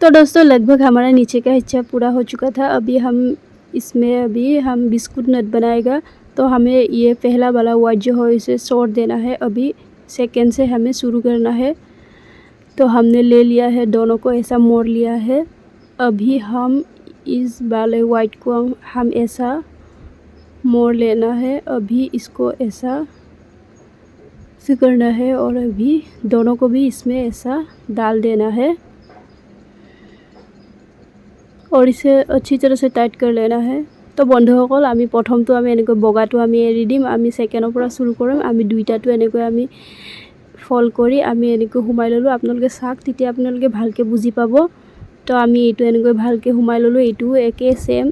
तो दोस्तों लगभग हमारा नीचे का हिस्सा पूरा हो चुका था। अभी हम बिस्कुट नट बनाएगा। तो हमें ये पहला वाला वाइट जो है इसे छोड़ देना है। अभी सेकेंड से हमें शुरू करना है। तो हमने ले लिया है, दोनों को ऐसा मोड़ लिया है। अभी हम इस वाले वाइट को हम ऐसा मोड़ लेना है। अभी इसको ऐसा से करना है और अभी दोनों को भी इसमें ऐसा डाल देना है और इसे अच्छी तरह से टाइट कर लेना है। तो बंधुসকল আমি প্ৰথমটো আমি এনেকৈ বগাটো আমি এৰি দিম। আমি সেকেন্ডৰ পৰা শুরু কৰিম। আমি দুইটাটো এনেকৈ আমি ফল কৰি আমি এনেকৈ হুমাই ললো। আপোনালোকে চাওক, তেতিয়া আপোনালোকে ভালকে বুজি পাব। তো আমি এইটো এনেকৈ ভালকে হুমাই ললো। এইটো একে সেম।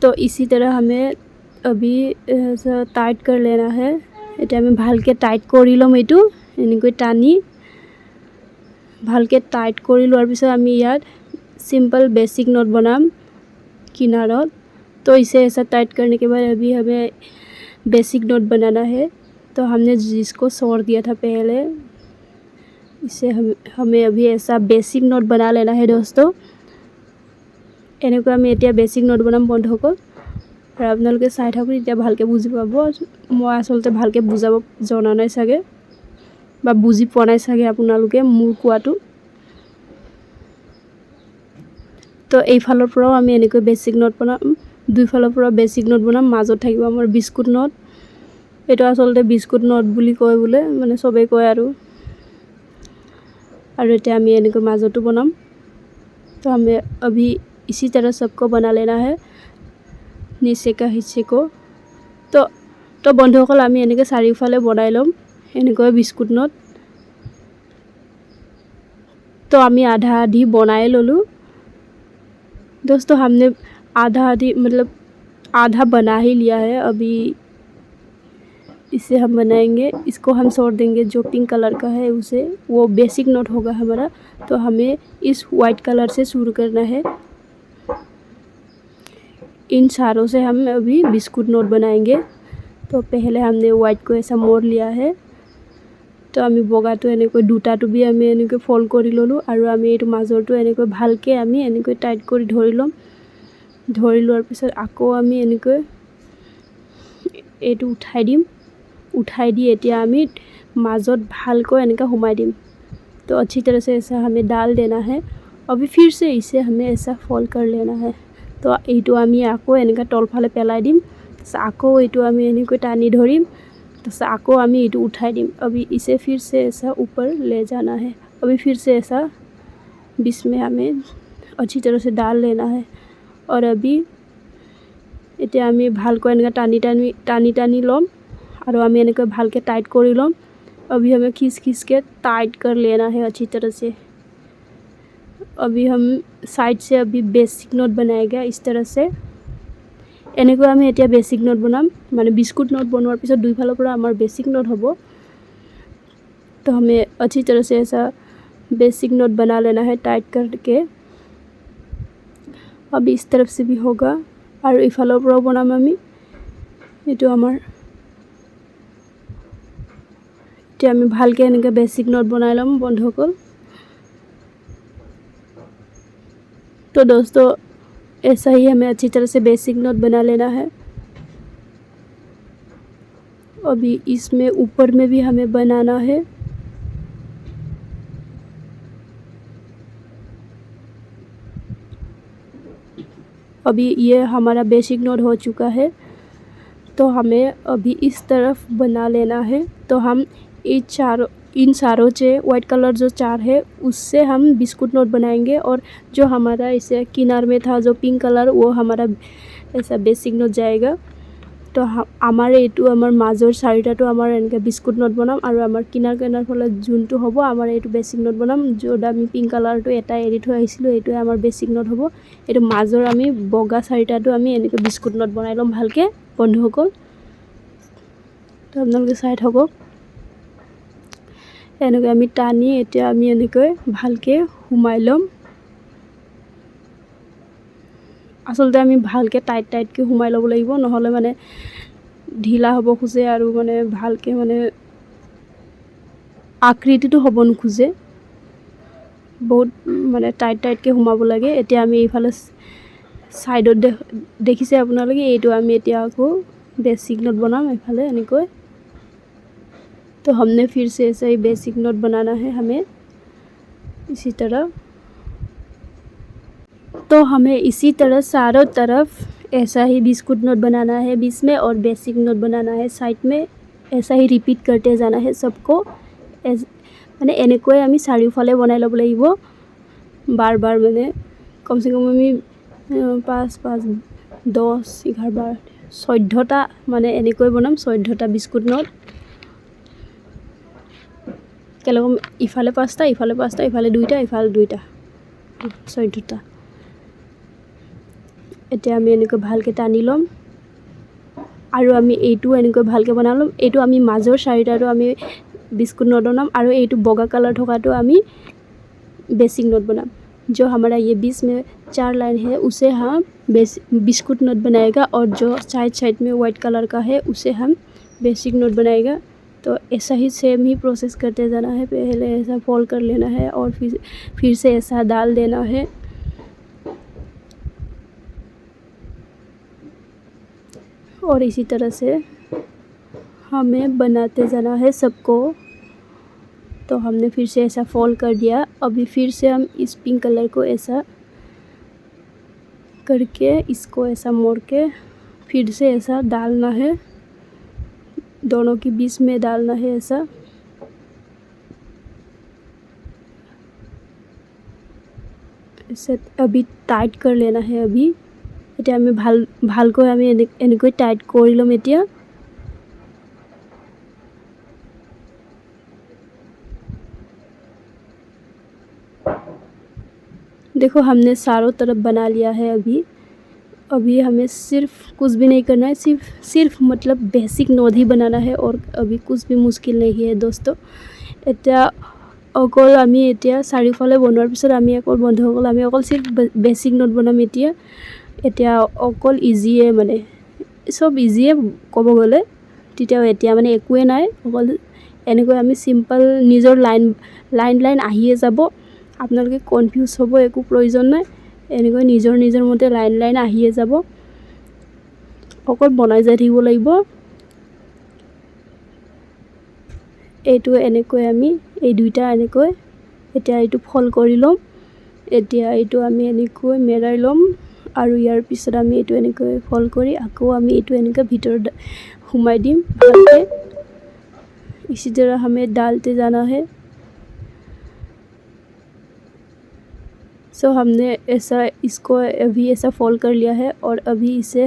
तो इसी तरह हमें अभी टाइट कर लेना है। এটা আমি ভালকে টাইট কৰি লম। এইটো এনেকৈ টানি ভালকে টাইট কৰি লোৱাৰ পিছত আমি ইয়াত सिंपल बेसिक नोट बनाम किनारों। तो इसे ऐसा टाइट करने के बाद अभी हमें बेसिक नोट बनाना है। तो हमने जिसको छोड़ दिया था पहले, इसे हमें अभी ऐसा बेसिक नोट बना लेना है दोस्तों। এনেকৈ আমি এতিয়া বেसिक नोट बनाम বন্ধুসকল। আৰু আপোনালোকে চাই থাকক, এতিয়া ভালকে বুজি পাব। মই আসলতে ভালকে বুজাব জনা নাই চাগে বা বুজি পোৱা নাই চাগে আপোনালোকে মোৰ কোৱাটো। তো এই ফালৰ পৰাও আমি এনেকৈ বেसिक नोट बनाम, দুই ফালৰ পৰা বেसिक नोट बनाम। মাজত থাকিব আমাৰ বিস্কুট নট। এটা আসলতে বিস্কুট নট বুলি কয় বোলে, মানে সবে কয় আৰু এটা আমি এনেকৈ মাজতো बनाम। तो हमें अभी इसी तरह सबको बना लेना है, नीचे का हिस्से को। तो বন্ধুসকল আমি এনেকৈ চাৰিওফালে বনাই লম এনেকৈ বিস্কুট নট। तो আমি आधा आधी बनाए ललू दोस्तों। हमने आधा आधी मतलब आधा बना ही लिया है। अभी इसे हम बनाएंगे, इसको हम छोड़ देंगे। जो पिंक कलर का है उसे, वो बेसिक नोट होगा हमारा। तो हमें इस वाइट कलर से शुरू करना है। इन चारों से हम अभी बिस्कुट नोट बनाएंगे। तो पहले हमने वाइट को ऐसा मोड़ लिया है। तो आमी बगाটো এনেকৈ দুটাটো বি আমি এনেকৈ ফল্ড কৰি ললো আৰু আমি এইটো মাজৰটো এনেকৈ ভালকে আমি এনেকৈ টাইট কৰি ধৰি লম। ধৰি লোৱাৰ পিছত আকৌ আমি এনেকৈ এইটো উঠাই দিম। उठाई दी एतिया आमी মাজত ভালকৈ এনেকা हुमाई दिम। तो अच्छी तरह से ऐसा हमें डाल देना है। अभी फिर से इसे हमें ऐसा फोल्ड कर लेना है। तो এইটো আমি আকৌ এনেকা তলফালে পেলাই দিম। আকৌ এইটো আমি এনেকৈ টানি ধৰিম। तो আকৌ আমি এইটো उठाई दिम। अभी इसे फिर से ऐसा ऊपर ले जाना है। अभी फिर से ऐसा बीच में हमें अच्छी तरह से डाल लेना है। और अभी এতিয়া আমি ভালকৈ এনেকা টানি টানি লম और हमें এনেকৈ ভালকে टाइट कर लम। अभी हमें खींच खींच के टाइट कर लेना है अच्छी तरह से। अभी हम साइड से अभी बेसिक नोट बनाएगा इस तरह से। এনেকৈ আমি এতিয়া बेसिक नोट बनाम, माने बिस्कुट नोट बनवार पिছত दुई फाলৰ পৰা আমাৰ बेसिक नोट হ'ব। तो हमें अच्छी तरह से ऐसा बेसिक नोट बना लेना है टाइट करके। अभी इस तरफ से भी होगा और इफाলৰ পৰাও बनाम আমি। এইটো আমাৰ এতিয়া আমি ভালকে এনেকৈ बेसिक नोट बनाই লম বন্ধুসকল। तो दोस्तों ऐसा ही हमें अच्छी तरह से बेसिक नोट बना लेना है। अभी इसमें ऊपर में भी हमें बनाना है। अभी ये हमारा बेसिक नोट हो चुका है। तो हमें अभी इस तरफ बना लेना है। तो हम इन चारों से वाइट कलर जो चार है उससे हम बिस्कुट नोट बनाएंगे। और जो हमारा इसे किनार में था जो पिंक कलर, वो हमारा ऐसा बेसिक नोट जाएगा। तो हमारे এইটো আমাৰ মাজৰ চাৰিটাটো আমাৰ এনেকৈ বিস্কুট নট বনাম আৰু আমাৰ কিনাৰ কিনাৰ ফালে যোনটো হ'ব আমাৰ এইটো বেसिक নট বনাম। য'ত আমি পিংক কালাৰটো এটা এৰি থৈ আহিছিলোঁ এইটোৱে আমাৰ বেसिक নট হ'ব। এইটো মাজৰ আমি বগা চাৰিটাটো আমি এনেকৈ বিস্কুট নট বনাই ল'ম ভালকৈ বন্ধুসকল। তো আপোনালোকে চাই থাকক। এনেকৈ আমি টানি এতিয়া আমি এনেকৈ ভালকৈ हुमाই ল'ম। আসলতে আমি ভালকে টাইটকে हुमाই ল'ব লাগিব, নহলে মানে ঢিলা হ'ব খুজে আৰু মানে ভালকে মানে আকৃতিটো হ'ব নোখোজে। বহুত মানে টাইটকৈ সোমাব লাগে। এতিয়া আমি এইফালে ছাইডত দেখিছে আপোনালোকে, এইটো আমি এতিয়া আকৌ बेसिक नोट बनाम এইফালে এনেকৈ। तो हमने फिर से ऐसा ही बेसिक नोट बनाना है हमें इसी तरह। तो हमें इसी तरह चारों तरफ ऐसा ही बिस्कुट नोट बनाना है बीच में, और बेसिक नोट बनाना है साइड में। ऐसा ही रिपीट करते जाना है सबको। মানে এনেকৈ আমি চাৰিওফালে বনাই ল'ব লাগিব বাৰ বাৰ, মানে কমচে কম আমি 5 5 10 11 12 14টা মানে এনেকৈ বনাম, 14টা বিস্কুট নোট। কেলকম ইফালে 5টা ইফালে 5টা ইফালে 2টা ইফালে 2টা 14টা। এতিয়া আমি এনেকৈ ভালকৈ টানি ল'ম আৰু আমি এইটো এনেকৈ ভালকৈ বনাই ল'ম। এইটো আমি মাজৰ চাৰিটাটো আমি बिस्कुट नोट बनाम और ये बगा कलर थका तो हमें बेसिक नोट बनाम। जो हमारा ये बीच में 4 लाइन है उसे हम बिस्कुट नोट बनाएगा, और जो साइड साइड में वाइट कलर का है उसे हम बेसिक नोट बनाएगा। तो ऐसा ही सेम ही प्रोसेस करते जाना है। पहले ऐसा फोल्ड कर लेना है और फिर से ऐसा डाल देना है। और इसी तरह से हमें बनाते जाना है सबको। तो हमने फिर से ऐसा फोल्ड कर दिया। अभी फिर से हम इस पिंक कलर को ऐसा करके इसको ऐसा मोड़ के फिर से ऐसा डालना है, दोनों के बीच में डालना है ऐसा। ऐसे अभी टाइट कर लेना है। अभी এটা আমি ভালকৈ আমি এনেকৈ টাইট কৰি ল'ম। এতিয়া देखो हमने चारों तरफ बना लिया है। अभी हमें सिर्फ कुछ भी नहीं करना है, सिर्फ मतलब बेसिक नोट ही बनाना है, और अभी कुछ भी मुश्किल नहीं है दोस्तों। এতিয়া অকল আমি এতিয়া চাৰিওফালে বনোৱাৰ পিছত আমি অকল বন্ধুসকল আমি অকল সিर्फ বেसिक नोट বনাম। এতিয়া অকল ইজিয়ে, মানে সব ইজিয়ে ক'ব গ'লে। তেতিয়াও এতিয়া মানে একোৱে নাই, অকল এনেকৈ আমি সিম্পল নিজৰ লাইন আহিয়ে যাব। আপোনালোকে কনফিউজ হ'ব একো প্ৰয়োজন নাই, এনেকৈ নিজৰ মতে লাইন আহিয়ে যাব। অকল বনাই যাই থাকিব লাগিব। এইটো এনেকৈ আমি এই দুইটা এনেকৈ এতিয়া এইটো ফল্ড কৰি ল'ম। এতিয়া এইটো আমি এনেকৈ মেৰাই ল'ম, আৰু ইয়াৰ পিছত আমি এইটো এনেকৈ ফল্ড কৰি আকৌ আমি এইটো এনেকৈ ভিতৰত সোমাই দিম ভালকৈ। इसी तरह हमें डालते जाना है। सो हमने ऐसा इसको अभी ऐसा फोल्ड कर लिया है, और अभी इसे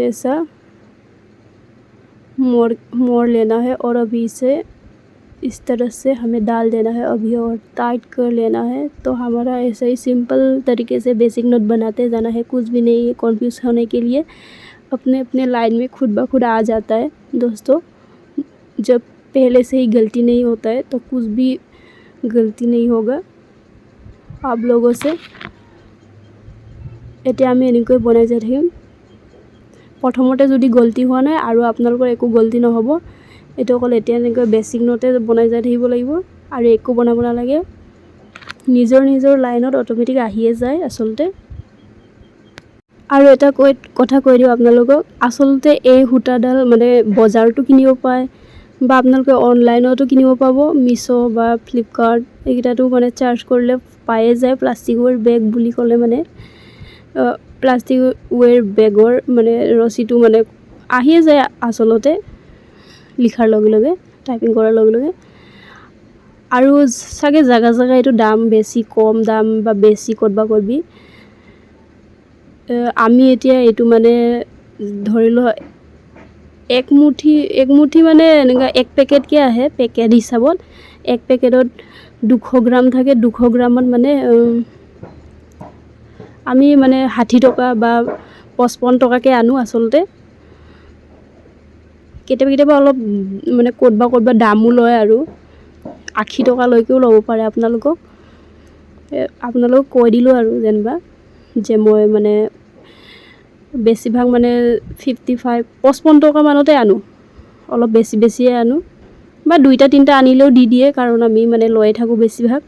ऐसा मोड़ लेना है, और अभी इसे इस तरह से हमें डाल देना है अभी, और टाइट कर लेना है। तो हमारा ऐसा ही सिंपल तरीके से बेसिक नोट बनाते जाना है। कुछ भी नहीं है कन्फ्यूज़ होने के लिए, अपने अपने लाइन में खुद ब खुद आ जाता है दोस्तों। जब पहले से ही गलती नहीं होता है तो कुछ भी गलती नहीं होगा आप लोगों से। এতিয়া আমি এনেকৈ বনাই যাই থাকিম। প্ৰথমতে যদি গলতি হোৱা নাই আৰু আপোনালোকৰ একো গলতি নহ'ব, এইটো অকল এতিয়া এনেকৈ বেसिक নটে বনাই যাই থাকিব লাগিব, আৰু একো বনাব নালাগে। নিজৰ লাইনত অটোমেটিক আহিয়ে যায় আচলতে। আৰু এটা কথা কৈ দিওঁ আপোনালোকক, আচলতে এই সূতাডাল মানে বজাৰতো কিনিব পায়, বা আপোনালোকে অনলাইনতো কিনিব পাব। মিছো বা ফ্লিপকাৰ্ট এইকেইটাতো মানে চাৰ্জ কৰিলে পায়ে যায়। প্লাষ্টিক ৱেৰ বেগ বুলি ক'লে মানে প্লাষ্টিক ৱেৰ বেগৰ মানে ৰচিটো মানে আহিয়ে যায় আচলতে, লিখাৰ লগে লগে, টাইপিং কৰাৰ লগে লগে। আৰু চাগে জাগা এইটো দাম বেছি, কম দাম বা বেছি ক'তবা আমি এতিয়া এইটো মানে ধৰি লওঁ এক মুঠি মানে এনেকুৱা এক পেকেটকৈ আহে, পেকেট হিচাপত। এক পেকেটত 200 গ্ৰাম থাকে। 200 গ্ৰামত মানে আমি মানে 60 টকা বা 55 টকাকৈ আনো আচলতে। কেতিয়াবা অলপ মানে ক'তবা দামো লয়, আৰু 80 টকালৈকেও ল'ব পাৰে আপোনালোকক কৈ দিলোঁ আৰু যেনিবা, যে মই মানে বেছিভাগ মানে 55 টকা মানতে আনো, অলপ বেছিয়ে আনো। বা 2টা 3টা আনিলেও দি দিয়ে, কাৰণ আমি মানে লৈয়ে থাকোঁ বেছিভাগ।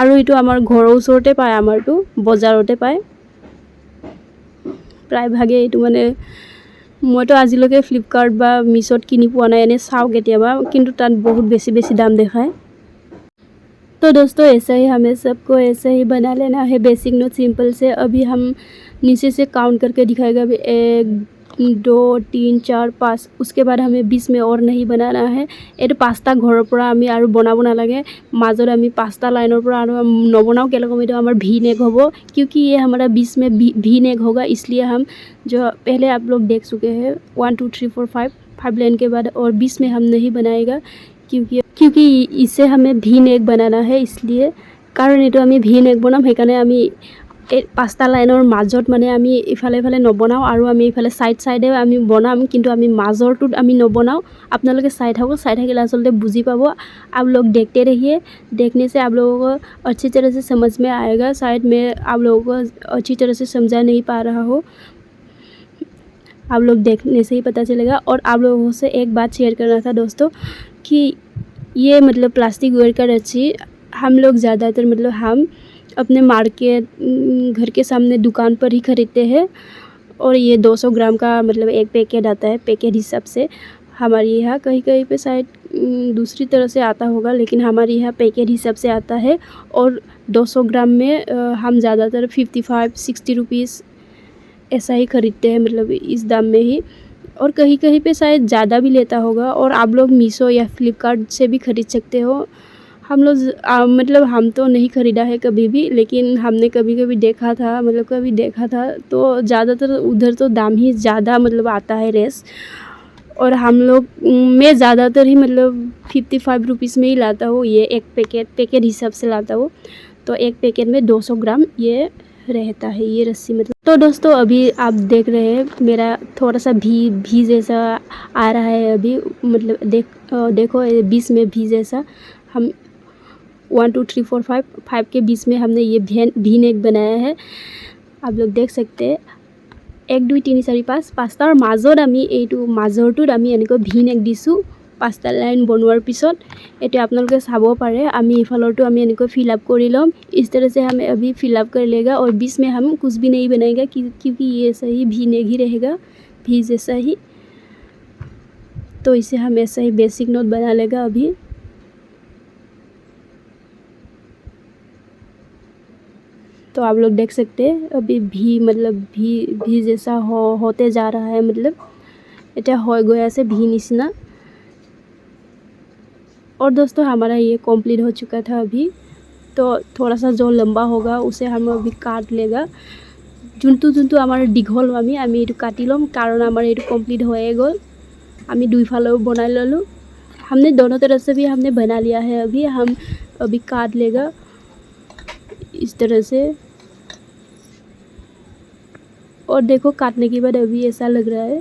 আৰু এইটো আমাৰ ঘৰৰ ওচৰতে পায়, আমাৰটো বজাৰতে পায় প্ৰায়ভাগে। এইটো মানে মইতো আজিলৈকে ফ্লিপকাৰ্ট বা মিছোত কিনি পোৱা নাই, এনে চাওঁ কেতিয়াবা, কিন্তু তাত बहुत বেছি দাম দেখায়। तो दोस्तों ऐसा ही हमें सबको ऐसे ही बना लेना है, बेसिक नोट सिंपल से। अभी हम नीचे से काउंट करके दिखाएगा, अभी 1 2 3 4 5, उसके बाद हमें 20 में और नहीं बनाना है। ये पाँचटा घৰৰ পৰা আমি আৰু বনাব নালাগে, মাজত আমি 5টা লাইনৰ পৰা আৰু নবনাও কেলেকম, এইটো আমাৰ ভি नेक होब, क्योंकि ये हमारा 20 में भी नेक होगा, इसलिए हम जो पहले आप लोग देख चुके हैं 1 2 3 4 5 लाइन के बाद, और 20 में हम नहीं बनाएगा, क्योंकि इसे हमें भी नेक बनाना है, इसलिए कारण এইটো আমি ভি নেক বনাম, সেইকাৰণে আমি এই 5টা লাইনৰ মাজত মানে আমি ইফালে ইফালে নবনাও, আৰু আমি ইফালে সাইডে আমি বনাম, কিন্তু আমি মাজৰটোত আমি নবনাও। আপোনালোকে চাই থাকক, চাই থাকিলে আচলতে বুজি পাব। आप लोग देखते रहिए, देखने से आप लोगों को अच्छी तरह से समझ में आएगा। शायद मैं आप लोगों को अच्छी तरह से समझा नहीं पा रहा हो, आप लोग देखने से ही पता चलेगा। और आप लोगों से एक बात शेयर करना था दोस्तों, कि ये मतलब प्लास्टिक वेयर का रस्सी हम लोग ज़्यादातर मतलब हम अपने मार्केट घर के सामने दुकान पर ही ख़रीदते हैं, और ये 200 ग्राम का मतलब एक पैकेट आता है, पैकेट हिसाब से। हमारे यहाँ कहीं पे शायद दूसरी तरह से आता होगा, लेकिन हमारे यहाँ पैकेट हिसाब से आता है। और 200 ग्राम में हम ज़्यादातर 55-60 रुपीज़ ऐसा ही ख़रीदते हैं, मतलब इस दाम में ही। और कहीं पे शायद ज़्यादा भी लेता होगा, और आप लोग मीशो या फ्लिपकार्ट से भी ख़रीद सकते हो। हम लोग मतलब हम तो नहीं ख़रीदा है कभी भी, लेकिन हमने कभी देखा था, मतलब कभी देखा था, तो ज़्यादातर उधर तो दाम ही ज़्यादा मतलब आता है रेस। और हम लोग मैं ज़्यादातर ही मतलब 55 रुपीज़ में ही लाता हूँ, ये एक पैकेट हिसाब से लाता हूँ। तो एक पैकेट में 200 ग्राम ये रहता है, ये रस्सी मतलब। तो दोस्तों अभी आप देख रहे हैं मेरा थोड़ा सा भी जैसा आ रहा है अभी, मतलब देखो 20 में भी जैसा। हम 1 2 3 4 5 के 20 में हमने ये भी नेक बनाया है, आप लोग देख सकते हैं। 1 2 3 4 5 5টাৰ মাজত আমি এইটো মাজৰটোত আমি এনেকৈ ভি নেক দিছোঁ 5টা লাইন বনোৱাৰ পিছত। এইটো আপোনালোকে চাব পাৰে, আমি ইফালৰটো আমি এনেকৈ फिल अप কৰি ল'ম। इस तरह से हमें अभी फिल अप कर लेगा, और 20 में हम कुछ भी नहीं बनाएगा, क्योंकि ये सही भी नेक ही रहेगा, भी जैसा ही। तो इसे हम ऐसा ही बेसिक नोट बना लेगा अभी। तो आप लोग देख सकते हैं अभी भी मतलब भी जैसा होते जा रहा है, मतलब এটা हो गया से भी निचना। और दोस्तों हमारा ये कंप्लीट हो चुका था अभी। तो थोड़ा सा जो लंबा होगा उसे हम अभी काट लेगा, যোনটো আমাৰ দীঘল আমি এইটো কাটি ল'ম, कारण আমাৰ এইটো कंप्लीट হৈয়ে গ'ল। আমি দুইফালেও বনাই ল'লোঁ, हमने दोनों तरफ से भी हमने बना लिया है। हम अभी काट लेगा इस तरह से। और देखो काटने के बाद अभी ऐसा लग रहा है।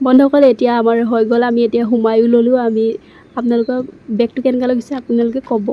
বন্ধুসকল এতিয়া আমাৰ হৈ গ'ল, আমি এতিয়া সোমায়ো ল'লোঁ। আমি আপোনালোকক বেগটো কেনেকুৱা লাগিছে আপোনালোকে ক'ব।